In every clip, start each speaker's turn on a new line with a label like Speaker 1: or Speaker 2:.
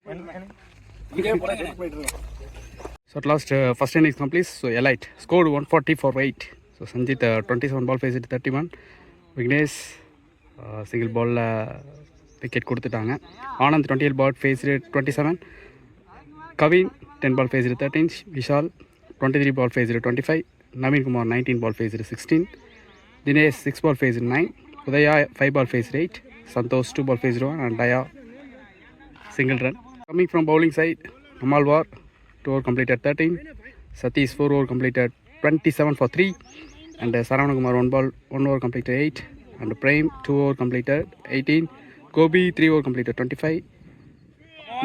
Speaker 1: So at last, first innings complete. So Elite scored 140 for 8. So Sanjit 27 ball faced 31. Vignesh single ball wicket கொடுத்துட்டாங்க. Anand 28 ball faced 27. Kavin 10 ball faced 13. Vishal 23 ball faced 25. Naveen Kumar 19 ball faced 16. Dinesh 6 ball faced 9. Udaya 5 ball faced 8. Santosh 2 ball faced 1 and Daya single run. Coming from bowling side, Amalwar 2 over completed 13. Satish 4 over completed 27 for 3. And Saravanakumar 1 over completed 8. And Prem 2 over completed 18. Gobi 3 over completed 25.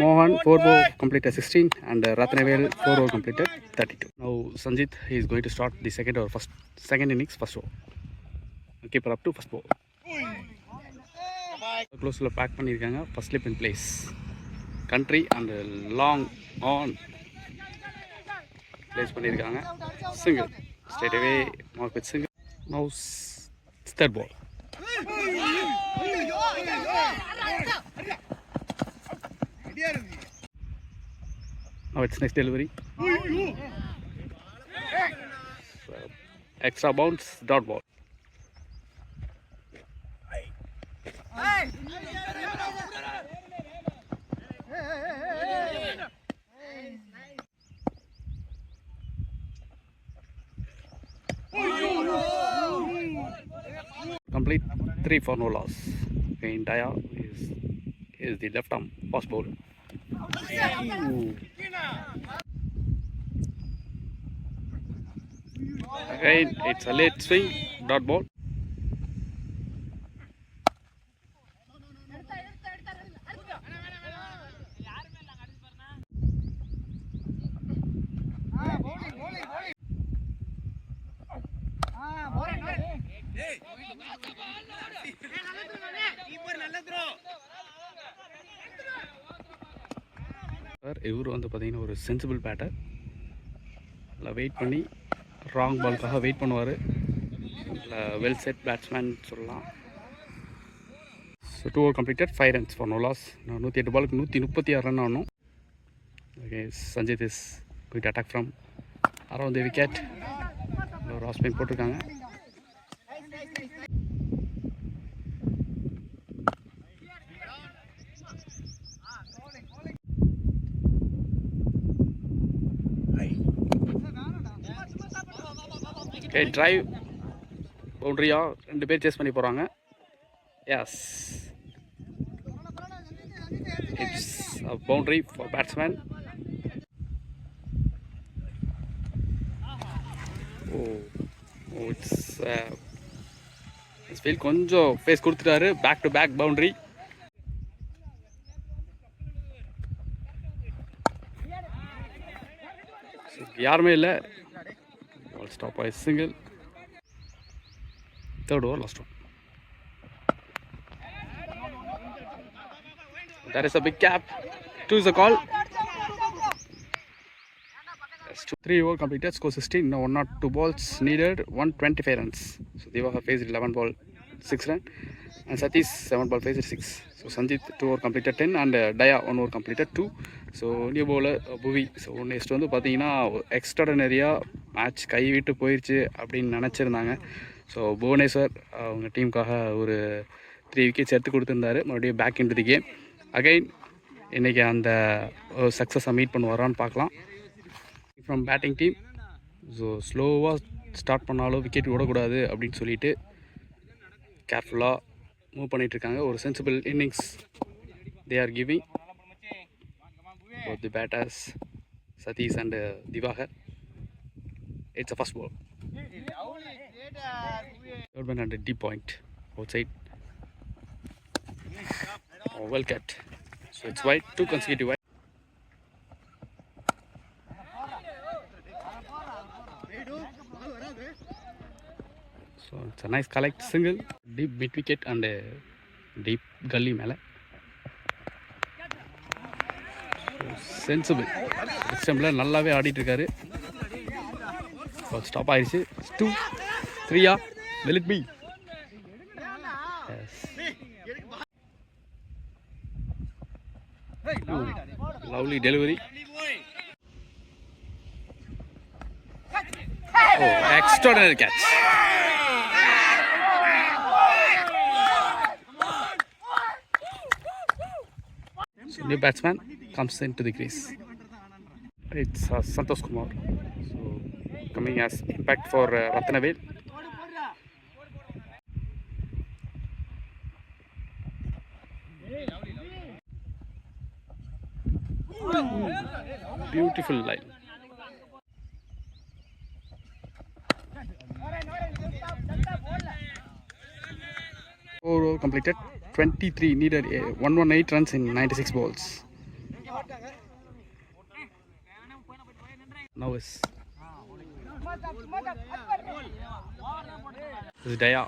Speaker 1: Mohan 4 over completed 16. And Ratnavel 4 over completed 32. Now Sanjit is going to start the second innings first over. Keep her up to first ball. Close to pack பண்ணிருக்காங்க. First slip in place. Country and long on place பண்ணிருக்காங்க. Single. Straight away mark with single. Now third ball. Now it's next delivery. So, extra bounce, dot ball. Complete 3 for no loss. Again, Daya is the left arm fast bowler. Again, it's a late swing, dot ball. இவர் வந்து பார்த்தீங்கன்னா ஒரு sensible batter. இல்லை wait பண்ணி wrong பாலுக்காக wait பண்ணுவார். இல்லை well set batsman சொல்லலாம். So 2 over completed 5 runs for no loss. 108 பாலுக்கு 136 ரன் ஆகணும். Okay, Sanjith is quick attack from around the wicket. ஒரு ஆஃப் ஸ்பின் போட்டிருக்காங்க. ஓகே, டிரைவ் பவுண்ட்ரியா 2 பேர் சேஸ் பண்ணி போகிறாங்க. Yes, it's a boundary for batsman. It's feel கொஞ்சம் ஃபேஸ் கொடுத்துட்டாரு. Back to back boundary. யாருமே இல்லை. Stop by single. Third over, last one. That is a big gap. 2 is a call. Yes, 3 over completed. Score 16. Now 102 balls needed. 125 runs. So Divaha faced 11 ball 6 run. And Satish 7 ball faced 6. So Sanjit 2 over completed 10 and Daya 1 over completed 2. So new bowler புவி. So next வந்து பார்த்தீங்கன்னா எக்ஸ்ட்ராடனரியாக match கைவிட்டு போயிடுச்சு அப்படின்னு நினச்சிருந்தாங்க. So Bhubaneswar அவங்க டீமுக்காக ஒரு 3 wickets எடுத்து கொடுத்துருந்தாரு. மறுபடியும் back in to the game again. இன்றைக்கி அந்த சக்ஸஸை மீட் பண்ணுவாரான்னு பார்க்கலாம். From batting team. ஸோ ஸ்லோவாக ஸ்டார்ட் பண்ணாலும் விக்கெட் விடக்கூடாது அப்படின்னு சொல்லிட்டு கேர்ஃபுல்லாக மூவ் பண்ணிகிட்ருக்காங்க. ஒரு sensible innings they are giving. Both the batters Satish and Divakar. It's a first ball. Third one and a deep point outside. Oh, well kept. So it's wide, 2 consecutive wide. So it's a nice collect single, deep mid wicket and a deep gully mela. Sensible எக்ஸ்டம்பில் நல்லாவே ஆடிட்டுருக்காரு. Stop ஆயிடுச்சு. 2 3 will it be? Yes. Lovely delivery. Oh, extraordinary catch. So new batsman comes into the crease. It's Santosh Kumar. So coming as impact for Ratanavel. Beautiful line. Four completed. 23 needed 118 runs in 96 balls. Now is Daya.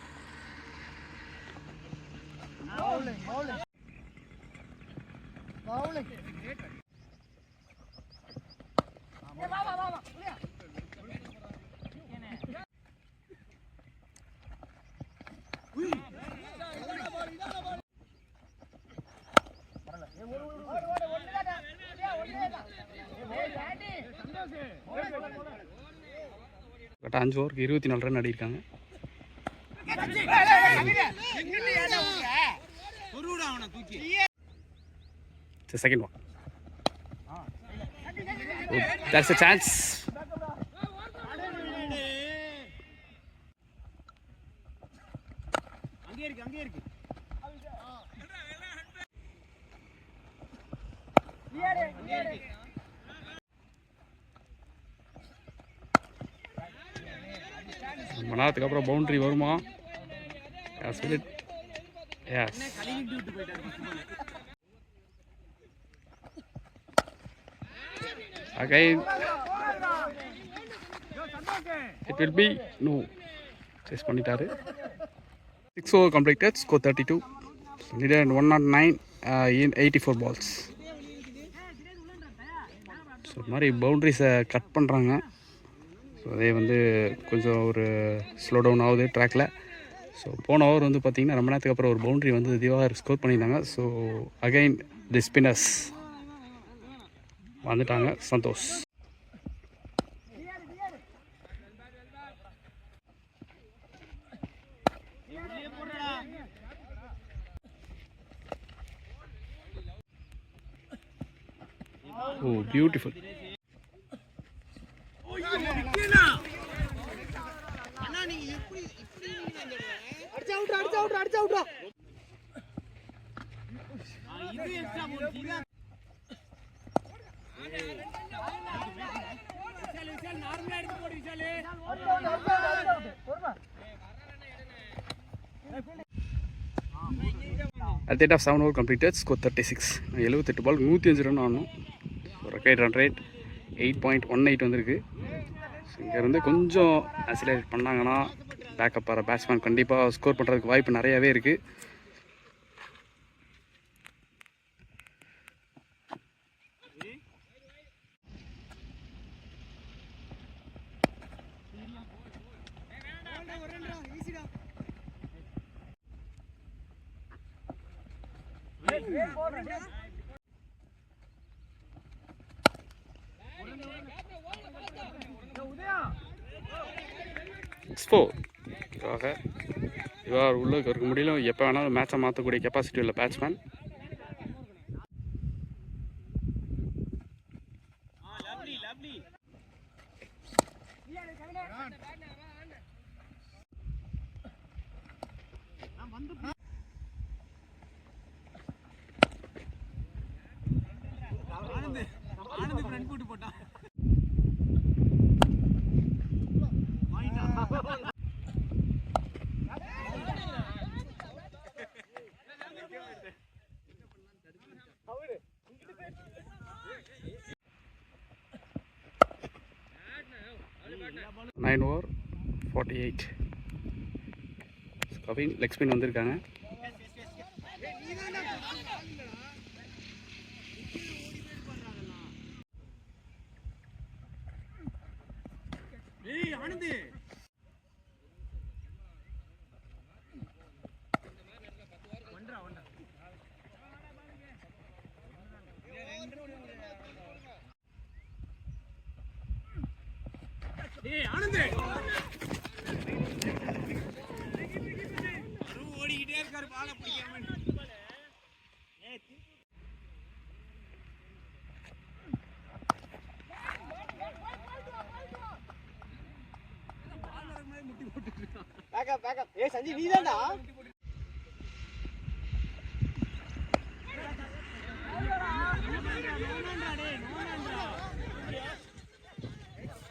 Speaker 1: But 5 ஓவருக்கு 24 run அடியிருக்காங்க. It's the second one. Oh, that's a chance. ரொம்ப நேரத்துக்கு அப்புறம் boundary வருமா? Yes. Again, it will be no. Chase பண்ணிட்டாரு. 6 over completed, score 32. So needed 109 in 84 balls. So இது மாதிரி பவுண்ட்ரிஸை cut பண்ணுறாங்க. So அதே வந்து கொஞ்சம் ஒரு ஸ்லோ டவுன் ஆகுது ட்ராக்கில். ஸோ போன ஓவர் வந்து பார்த்திங்கன்னா ரொம்ப நேரத்துக்கு அப்புறம் ஒரு பவுண்ட்ரி வந்து திவாகர் ஸ்கோர் பண்ணியிருந்தாங்க. ஸோ அகைன் தி ஸ்பின்னர்ஸ் வந்துட்டாங்க. Santhosh. Oh beautiful. At the end of 7 over completed, score 36. 78 ball 105 run ஆடணும். ரெக்கைட் ரன் ரேட் 8.18 வந்திருக்கு. ஸோ இங்கேருந்து கொஞ்சம் அசிலேட் பண்ணாங்கன்னா பேக்கப் ஆகிற பேட்ஸ்மேன் கண்டிப்பாக ஸ்கோர் பண்ணுறதுக்கு வாய்ப்பு நிறையாவே இருக்குது. இவர் உள்ள இருக்க முடியல. எப்போ வேணாலும் மேட்சை மாற்றக்கூடிய கெப்பாசிட்டி உள்ள batsman. Nine over 48. Kavin leg spin வந்திருக்காங்க.
Speaker 2: சஞ்சய் நீதான்டா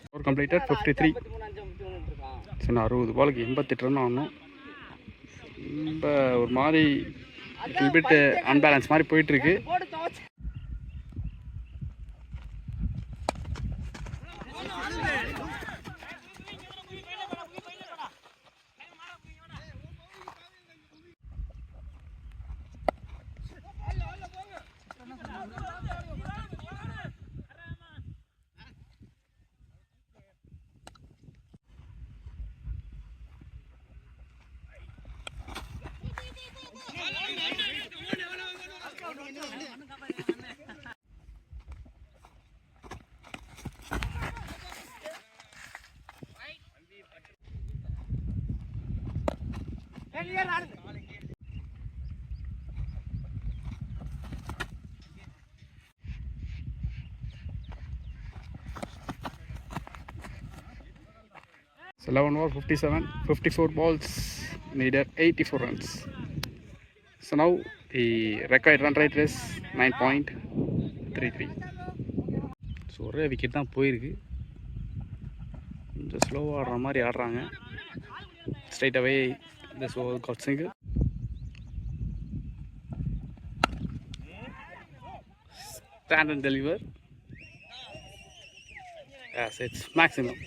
Speaker 1: ஸ்கோர் கம்ப்ளீட்டட் 53. சரி, 60 பாலுக்கு 88 ரன் ஆகணும். ரொம்ப ஒரு மாதிரி லிட்டில் பிட் அன்பேலன்ஸ் மாதிரி போயிட்டுருக்கு. So 11 over 57, 54 balls, needed 84 runs. So now the required run rate is 9.33. So ஒரே விக்கெட் தான் போயிருக்கு. கொஞ்சம் ஸ்லோவாக ஆடுற மாதிரி ஆடுறாங்க. Straight away this over got single. Stand and deliver. Yes, it's maximum.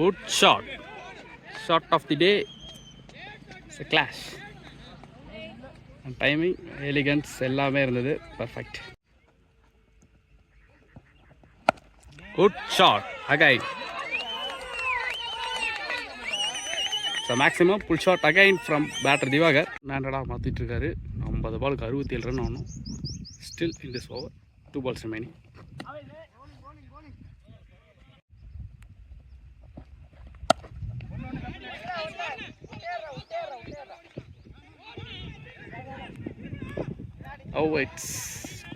Speaker 1: Good shot. Shot of the day. It's a clash. And timing, elegance, எல்லாமே இருந்தது. Perfect. Good shot. Again. So maximum pull shot again from batter Divagar. நான்டா மாத்திட்டு இருக்காரு. 50 பாலுக்கு 67 run ஆகணும். Still in this over. 2 balls remaining. Oh, it's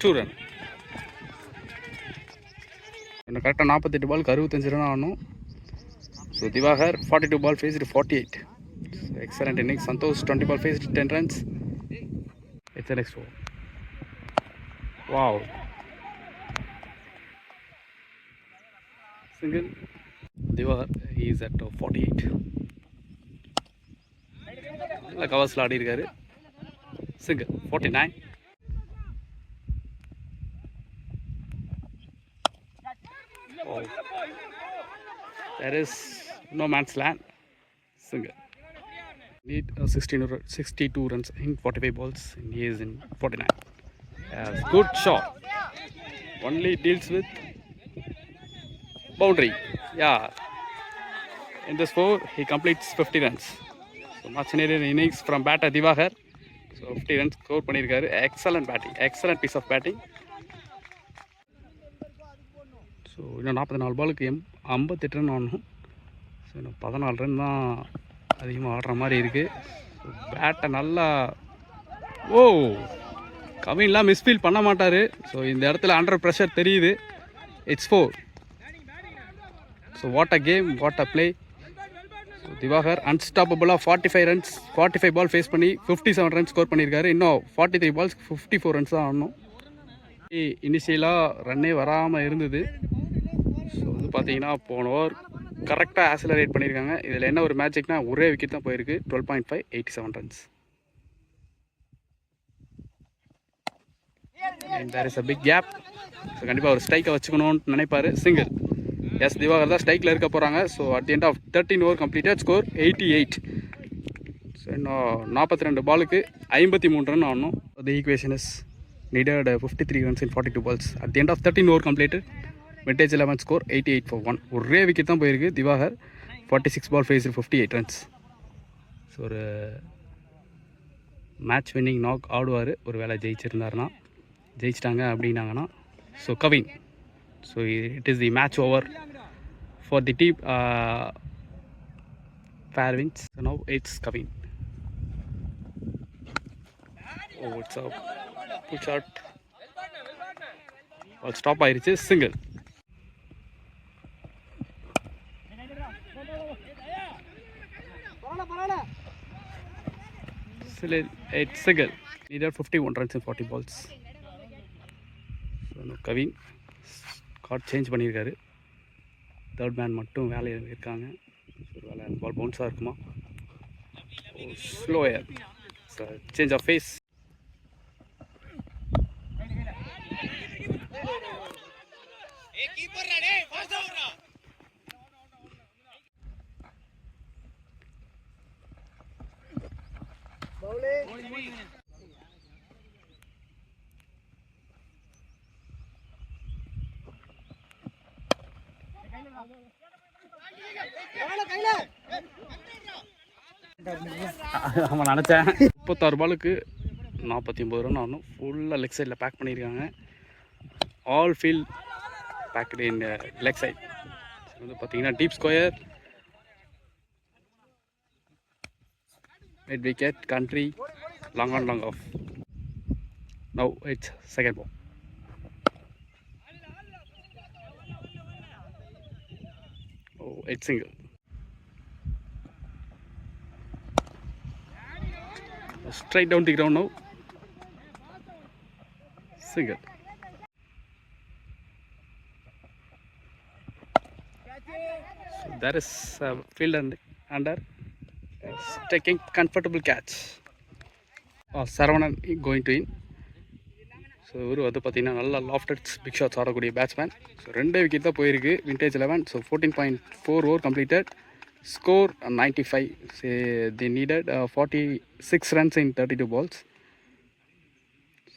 Speaker 1: 2 run. இன்னும் கரெக்டாக 48 பாலுக்கு 65 run ஆகணும். So Diwakar 42 ball faced 48. So excellent innings. Santosh 20 ball faced 10 runs. It's the next over. Wow. Single. Divagar, he is at 48. நல்ல கவர்ஸில் ஆடி இருக்காரு. Single 49. Oh. There is no man's land. Single. Need 62 runs in 45 balls. And he is in 49. Yes, good shot. Only deals with boundary. Yeah. In this 4, he completes 50 runs. So much needed innings from batter Divagar. So 50 runs score பண்ணிருக்காரு. Excellent batting. Excellent piece of batting. So இன்னும் 44 பாலுக்கு 58 run ஆகணும். So இன்னும் 14 run தான் அதிகமாக ஆடுற மாதிரி இருக்குது. ஸோ பேட்டை நல்லா கவின்லாம் மிஸ்ஃபீல் பண்ண மாட்டார். ஸோ இந்த இடத்துல அண்டர் ப்ரெஷர் தெரியுது. It's 4. So what a game, what a play. So Diwakar அன்ஸ்டாப்பபுளாக 45 ரன்ஸ் 45 பால் ஃபேஸ் பண்ணி 57 ரன்ஸ் ஸ்கோர் பண்ணியிருக்காரு. இன்னும் 43 பால்ஸ்க்கு 54 ரன்ஸ் தான் ஆடணும். இனிஷியலாக ரன்னே வராமல் இருந்தது. ஸோ வந்து பார்த்தீங்கன்னா போன ஓவர் கரெக்டாக ஆக்சிலரேட் பண்ணியிருக்காங்க. இதில் என்ன ஒரு மேஜிக்னா ஒரே விக்கெட் தான் போயிருக்கு. 12.5 87 runs. There is a big gap. So கண்டிப்பாக ஒரு ஸ்ட்ரைக்கை வச்சுக்கணும்னு நினைப்பார். சிங்கிள். எஸ், திவாகர் தான் ஸ்ட்ரைக்கில் இருக்க போகிறாங்க. So at the end of 13 over completed, score 88. So இன்னும் 42 பாலுக்கு 53 ரன் ஆகணும். The equation is needed 53 runs in 42 balls. At the end of 13 over completed, vintage 11 score 88 for 1. ஒரே விக்கெட் தான் போயிருக்கு. Diwakar 46 ball faced 58 runs. So ஒரு match winning knock ஆடுவார் ஒரு வேளை ஜெயிச்சிருந்தாருன்னா. ஜெயிச்சிட்டாங்க அப்படின்னாங்கன்னா. So Kavin So it is the match over for the team Fairwinds. So now it's Kavin. Oh, it's a pull shot. Well, stop ஆயிருச்சு single. Still it's single. Needed 51 runs in 40 balls. So now Kavin guard change பண்ணியிருக்காரு. Third man மட்டும் வேலையில் இருக்காங்க. ஒரு வேலை ball பவுன்ஸாக இருக்குமா? Slower. Change of pace. அவன் நினச்சேன் 36 பாலுக்கு 49 ரன் ஆகணும். ஃபுல்லாக லெக் சைடில் பேக் பண்ணியிருக்காங்க. All field packed in leg side. வந்து பார்த்தீங்கன்னா deep square, mid wicket, country, long on long off. Now it's second ball. Oh, it's single. Straight down the ground now. Single. So there is field under. Taking comfortable catch. Saravanan going to in. So இவர் வந்து பார்த்திங்கன்னா நல்லா lofted big shots ஆடக்கூடிய batsman. So 2 wicket தான் போயிருக்கு vintage 11. So 14.4 over completed. Score 95. The needed 46 runs in 32 balls.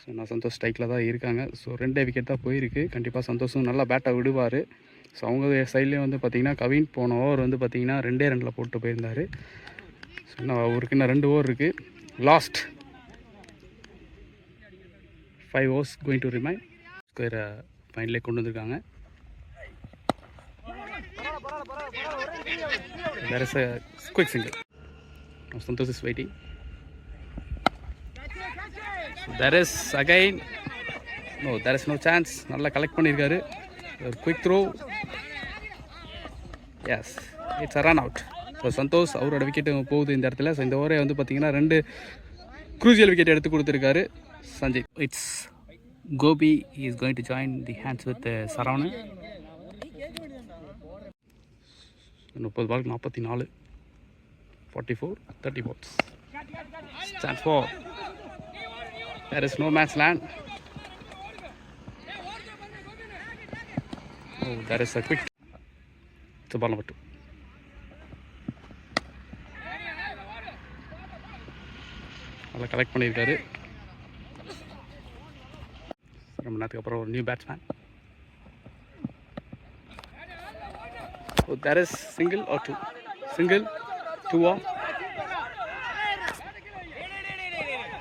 Speaker 1: So நான் சந்தோஷ் ஸ்ட்ரைக்கில் தான் இருக்காங்க. ஸோ 2 விக்கெட் தான் போயிருக்கு. கண்டிப்பாக சந்தோஷம் நல்லா பேட்டை விடுவார். ஸோ அவங்க சைட்லேயும் வந்து பார்த்திங்கன்னா கவின் போன ஓவர் வந்து பார்த்திங்கன்னா 2 ரனில் போட்டு போயிருந்தார். ஸோ இன்னும் அவருக்கு இன்னும் 2 ஓவர் இருக்குது. Last 5 overs going to remain. ஸ்கொயரை ஃபைனலே கொண்டு வந்திருக்காங்க. There is a quick single. Santosh is waiting. There is again. No, there is no chance. நல்லா கலெக்ட் பண்ணியிருக்காரு. ஒரு quick throw. Yes, it's a run out. So Santhosh அவரோட wicket போகுது இந்த இடத்துல. ஸோ இந்த ஓவரே வந்து பார்த்திங்கன்னா 2 க்ரூசியல் விக்கெட் எடுத்து கொடுத்துருக்காரு Sanjith. It's Gopi is going to join the hands with Saravanan. 30 ball 44, 44, 30 balls. Chance for. There is no man's land. Oh, there is a quick. It's a ball number 2. நல்லா collect பண்ணியிருக்காரு. ரொம்ப நேரத்துக்கு அப்புறம் ஒரு new batsman. There is single or 2? Single 2 or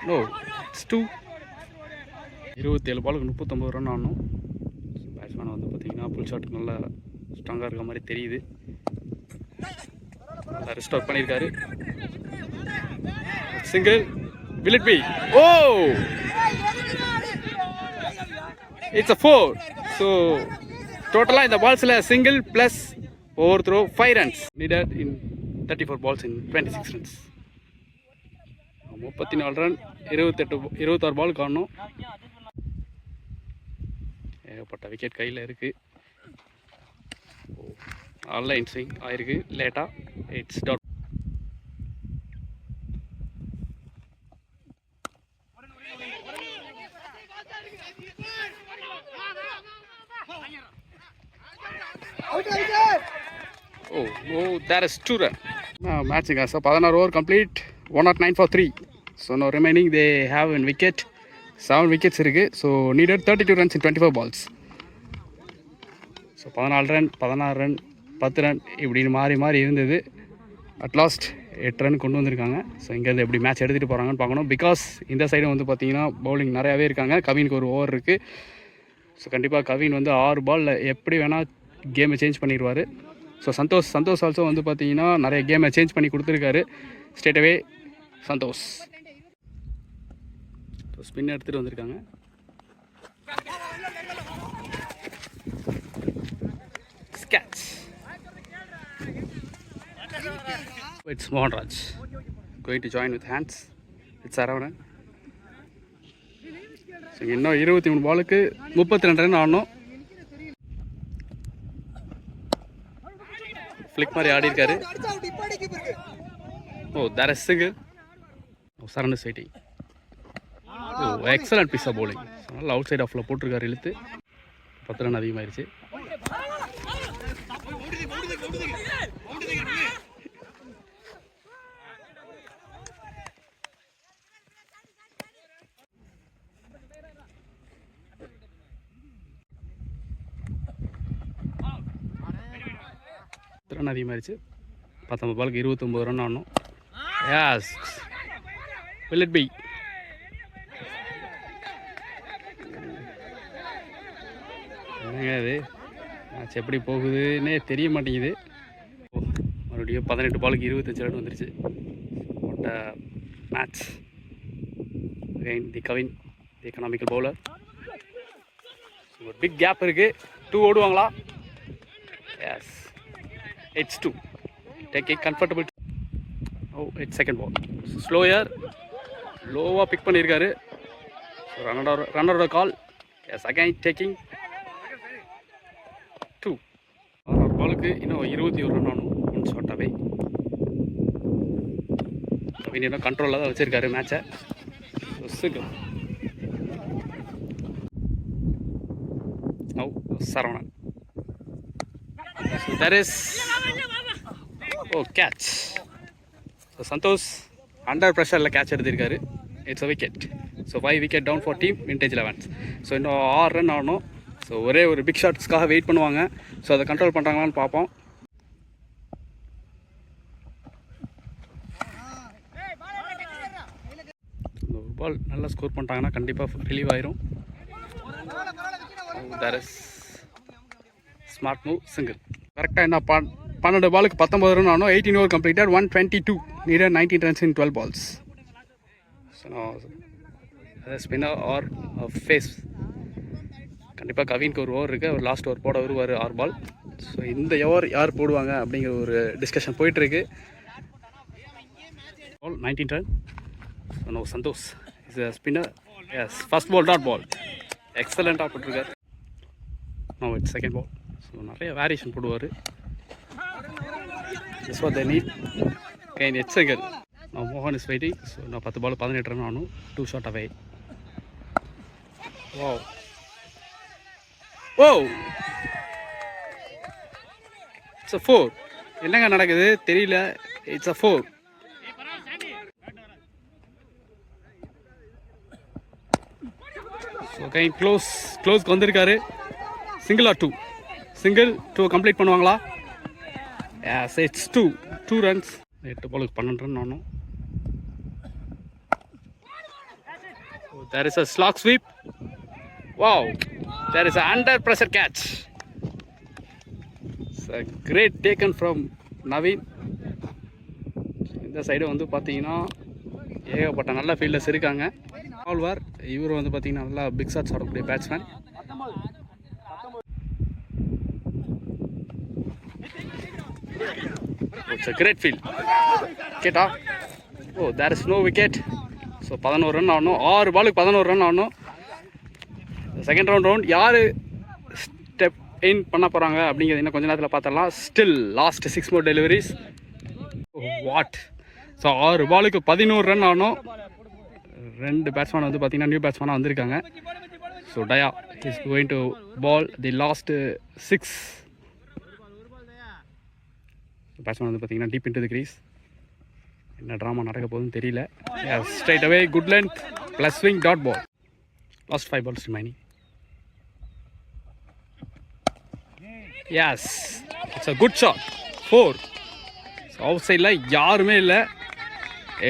Speaker 1: no, it's 2. 27 பாலுக்கு 39 run ஆகணும். Batsman வந்து பார்த்திங்கன்னா புல் ஷாட்டுக்கு நல்லா ஸ்ட்ராங்காக இருக்க மாதிரி தெரியுது. நல்லா ரெஸ்டோர் பண்ணியிருக்காரு. Single. Will it be? Oh, it's a 4. So totally the balls la single plus overthrow 5 runs needed in 34 balls in 26 runs. 34 run 26 பால் காணோம். ஏகப்பட்ட விக்கெட் கையில் இருக்குது. ஆன்லைன் ஸ்விங் ஆயிருக்கு லேட்டாக. It's dot. Oh, that is 2 run. Matching us. 16 over complete. 109 for 3. So now remaining they have in wicket 7 wickets இருக்கு. So needed 32 runs in 24 balls. So 14 run 16 run 10 run இப்படின்னு மாறி இருந்தது. At last 8 run கொண்டு வந்திருக்காங்க. So இங்கேருந்து எப்படி match எடுத்துகிட்டு போகிறாங்கன்னு பார்க்கணும். பிகாஸ் இந்த சைடு வந்து பார்த்திங்கன்னா பவுலிங் நிறையாவே இருக்காங்க. கவினுக்கு ஒரு ஓவர் இருக்குது. ஸோ கண்டிப்பாக கவின் வந்து 6 பாலில் எப்படி வேணால் கேமை சேஞ்ச் பண்ணிடுவார். ஸோ சந்தோஷ் ஆல்சோ வந்து பார்த்தீங்கன்னா நிறைய கேமை சேஞ்ச் பண்ணி கொடுத்துருக்காரு. ஸ்ட்ரெயிட்டவே சந்தோஷ் ஸ்பின் எடுத்துகிட்டு வந்திருக்காங்க. Catch. It's Mohanraj going to join with hands. It's Saravanan. So இன்னும் 23 பாலுக்கு 32 ரன் ஆடணும். ஃப்ளிக் மாதிரி ஆடி இருக்காரு. Oh there is single. Saran is waiting. Oh excellent piece of bowling. நல்லா அவுட் சைட் ஆஃபில் போட்டிருக்காரு, இழுத்து 10 ரன் அதிகமாகிடுச்சு. ரன் அதிகமாகிடுச்சு. 19 பாலுக்கு 29 ரன் ஆடணும். யாஸ் வில் இட் பி? என்னங்க அது மேட்ச் எப்படி போகுதுன்னே தெரிய மாட்டேங்குது. மறுபடியும் 18 பாலுக்கு 25 ரன் வந்துருச்சு. What a match. Again the Kavin, the economical bowler. ஒரு பிக் கேப் இருக்குது. 2 ஓடுவாங்களா? Yes, it's 2. Take a comfortable. Oh, it's second ball. Slower. லோவாக பிக் பண்ணியிருக்காரு. ரன்னரோட கால். Yes, again taking 2. 16 பாலுக்கு இன்னும் 21 ரன் ஆகணும். 1 ஷாட் அவே. கவின் இன்னும் கண்ட்ரோலில் தான் வச்சுருக்காரு மேட்சை. No Saravanan. So that is catch. So Santhosh under ப்ரெஷரில் கேட்ச் எடுத்திருக்காரு. It's a wicket. So 5 wicket down for team vintage 11. So இன்னும் 6 ரன் ஆகணும். ஸோ ஒரே ஒரு பிக் ஷாட்ஸ்க்காக வெயிட் பண்ணுவாங்க. ஸோ அதை கண்ட்ரோல் பண்ணுறாங்களான்னு பார்ப்போம். ஒரு பால் நல்லா ஸ்கோர் பண்ணிட்டாங்கன்னா கண்டிப்பாக ரிலீவ் ஆயிரும். That is smart move, single. கரெக்டாக என்ன 12 பாலுக்கு 19 ரன் ஆனோம். 18 over completed. 122 needed 19 runs in 12 balls. So spinner or pace. கண்டிப்பாக கவினுக்கு ஒரு ஓவர் இருக்குது. அவர் லாஸ்ட் ஓவர் போட வருவார் 6 பால். ஸோ இந்த ஓவர் யார் போடுவாங்க அப்படிங்கிற ஒரு டிஸ்கஷன் போயிட்டுருக்கு. 19 run. So no Santhosh is a spinner. Yes, first ball dot ball எக்ஸலண்ட்டாக போட்டிருக்காரு. No it's second ball. So நிறைய வேரியேஷன் போடுவார். That's what they need. Again, it's single. Now Mohan is waiting. So now 10 ball 18 run ஆகணும். 2 shot away. Wow. Whoa. It's a 4. என்னங்க நடக்குது தெரியல. It's a 4. So again close வந்திருக்காரு. Single or 2? Single 2 complete பண்ணுவாங்களா? Yes, it's 2 runs. 8 பாலுக்கு 12 run ஆகணும். There is a slog sweep. Wow, there is an under pressure catch. It's a great taken from Naveen. இந்த side வந்து பார்த்தீங்கன்னா ஏகப்பட்ட நல்ல fielders இருக்காங்க. ஆல்வார் இவர் வந்து பார்த்தீங்கன்னா நல்லா பிக் ஷாட்ஸ் ஆடக்கூடிய batsman. It's a great field. Wicket off. Oh, there is no wicket. So 11 run ஆடணும். 6 பாலுக்கு 11 ரன் ஆடணும். செகண்ட் ரவுண்ட் யார் ஸ்டெப் இன் பண்ண போகிறாங்க அப்படிங்கிறது இன்னும் கொஞ்சம் நேரத்தில் பார்த்துடலாம். Still last 6 more deliveries. What. So 6 பாலுக்கு 11 ரன் ஆடணும். 2 பேட்ஸ்மேன் வந்து பார்த்தீங்கன்னா நியூ பேட்ஸ்மேனாக வந்திருக்காங்க. So Diya is going to ball the last 6. Batsman வந்து பார்த்தீங்கன்னா டீப் இன்டு தி கிரீஸ். என்ன ட்ராமா நடக்க போகுதுன்னு தெரியல. Straight away good length plus swing dot ball. Last 5 balls remaining. Yes, it's a good shot. 4. அவுட் சைடில் யாருமே இல்லை.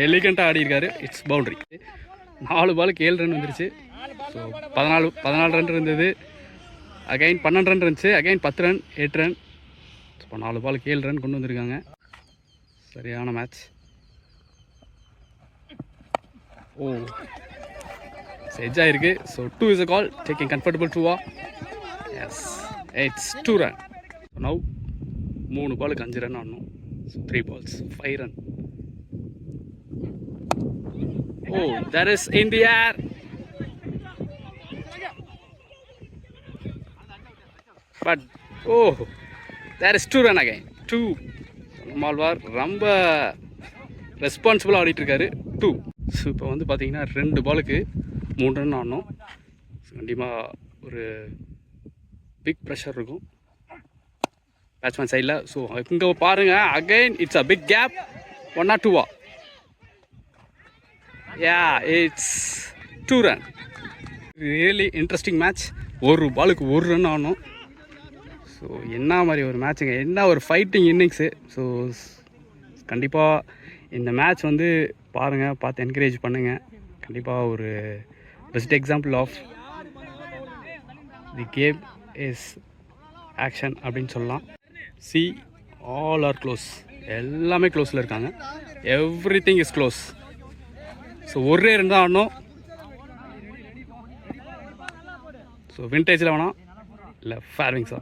Speaker 1: எலிகண்ட்டாக ஆடி இருக்காரு. It's boundary. 4 பாலுக்கு 7 ரன் வந்துருச்சு. ஸோ 14 ரன் இருந்தது. அகைன் 12 ரன் இருந்துச்சு, அகைன் 10 ரன் 8 ரன். இப்போ 4 பாலுக்கு 7 ரன் கொண்டு வந்திருக்காங்க. சரியான மேட்ச். ஓ எட்ஜ் ஆயிருக்கு. So 2 is a call, taking comfortable 2-ஆ. Yes, it's 2 run. நவ் 3 பாலுக்கு 5 ரன் ஆடணும். So 3 balls 5 run. Oh that is in the air. But oh, there is 2 run again. 2. Nammalvar ரொம்ப ரெஸ்பான்சிபிளாக ஆடிட்டுருக்காரு. 2. ஸோ இப்போ வந்து பார்த்தீங்கன்னா 2 பாலுக்கு 3 ரன் ஆடணும். கண்டிப்பாக ஒரு பிக் ப்ரெஷர் இருக்கும் பேட்ஸ்மேன் சைடில். ஸோ இங்கே பாருங்கள், again it's a big gap. 1 or 2-ஆ? It's 2 run. Really interesting match. ஒரு பாலுக்கு 1 ரன் ஆடணும். ஸோ என்ன மாதிரி ஒரு மேட்சுங்க, என்ன ஒரு ஃபைட்டிங் இன்னிங்ஸு. ஸோ கண்டிப்பாக இந்த மேட்ச் வந்து பாருங்கள், பார்த்து என்கரேஜ் பண்ணுங்கள். கண்டிப்பாக ஒரு best example of the game is action அப்படின்னு சொல்லலாம். சி ஆல் ஆர் க்ளோஸ், எல்லாமே க்ளோஸில் இருக்காங்க. Everything is close. So ஒரே ரன் தான் ஆடணும். ஸோ விண்டேஜில் வேணாம் இல்லை ஃபேர்விங்ஸா.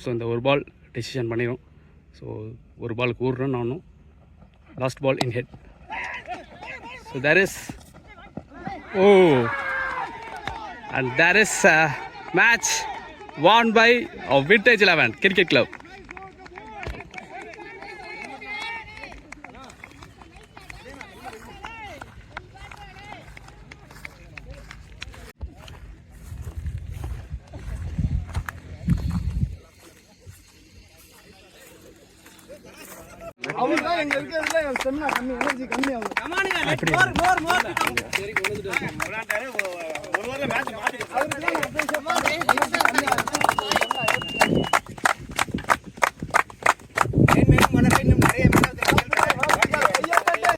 Speaker 1: ஸோ இந்த ஒரு பால் டெசிஷன் பண்ணிடும். ஸோ ஒரு பாலுக்கு 1 ரன் ஆடணும். Last ball in head. So there is and that is a match won by Vintage 11 Cricket Club.
Speaker 2: அவர்தான் எங்க இருக்கிறதுல ஸ்டெமினா கம்மி, எனர்ஜி கம்மி. அவங்க
Speaker 1: அப்படி
Speaker 2: ஒரு வாரம் மேட்ச்